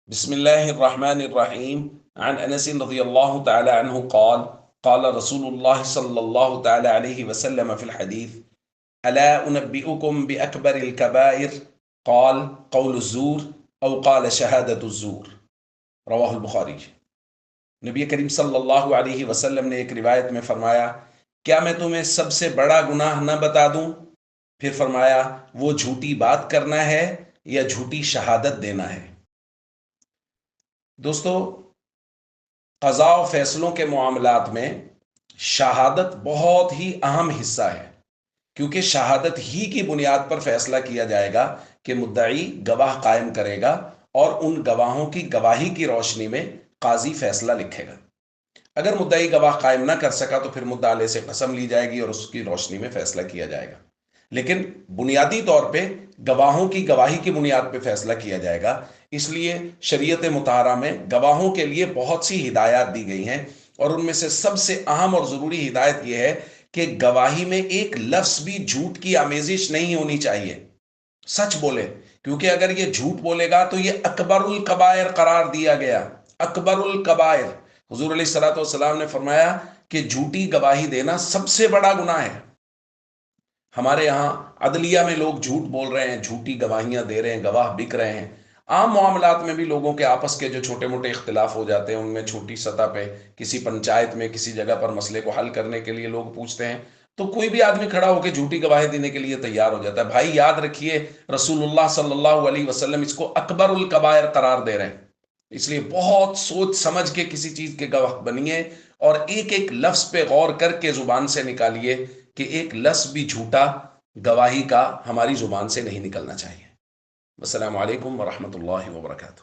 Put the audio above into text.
بسم الله الرحمن الرحيم. عن أنس رضي الله تعالى عنه قال قال رسول الله صلى الله تعالى عليه وسلم في الحديث: ألا أنبئكم بأكبر الكبائر؟ قال قول الزور أو قال شهادة الزور. رواہ البخاری. نبی کریم صلی اللہ علیہ وسلم نے ایک روایت میں فرمایا: کیا میں تمہیں سب سے بڑا گناہ نہ بتا دوں؟ پھر فرمایا: وہ جھوٹی بات کرنا ہے یا جھوٹی شہادت دینا ہے۔ دوستو، قضاء و فیصلوں کے معاملات میں شہادت بہت ہی اہم حصہ ہے، کیونکہ شہادت ہی کی بنیاد پر فیصلہ کیا جائے گا کہ مدعی گواہ قائم کرے گا اور ان گواہوں کی گواہی کی روشنی میں قاضی فیصلہ لکھے گا۔ اگر مدعی گواہ قائم نہ کر سکا تو پھر مدعا علیہ سے قسم لی جائے گی اور اس کی روشنی میں فیصلہ کیا جائے گا، لیکن بنیادی طور پہ گواہوں کی گواہی کی بنیاد پہ فیصلہ کیا جائے گا۔ اس لیے شریعت مطہرہ میں گواہوں کے لیے بہت سی ہدایات دی گئی ہیں، اور ان میں سے سب سے اہم اور ضروری ہدایت یہ ہے کہ گواہی میں ایک لفظ بھی جھوٹ کی آمیزش نہیں ہونی چاہیے، سچ بولے، کیونکہ اگر یہ جھوٹ بولے گا تو یہ اکبر الکبائر قرار دیا گیا۔ اکبر الکبائر، حضور علیہ الصلوۃ والسلام نے فرمایا کہ جھوٹی گواہی دینا سب سے بڑا گناہ ہے۔ ہمارے یہاں عدلیہ میں لوگ جھوٹ بول رہے ہیں، جھوٹی گواہیاں دے رہے ہیں، گواہ بک رہے ہیں۔ عام معاملات میں بھی لوگوں کے آپس کے جو چھوٹے موٹے اختلاف ہو جاتے ہیں، ان میں چھوٹی سطح پہ کسی پنچایت میں کسی جگہ پر مسئلے کو حل کرنے کے لیے لوگ پوچھتے ہیں، تو کوئی بھی آدمی کھڑا ہو کے جھوٹی گواہی دینے کے لیے تیار ہو جاتا ہے۔ بھائی یاد رکھیے، رسول اللہ صلی اللہ علیہ وسلم اس کو اکبر الکبائر قرار دے رہے ہیں، اس لیے بہت سوچ سمجھ کے کسی چیز کے گواہ بنیے، اور ایک ایک لفظ پہ غور کر کے زبان سے نکالیے کہ ایک لفظ بھی جھوٹا گواہی کا ہماری زبان سے نہیں نکلنا چاہیے۔ السلام علیکم ورحمۃ اللہ وبرکاتہ۔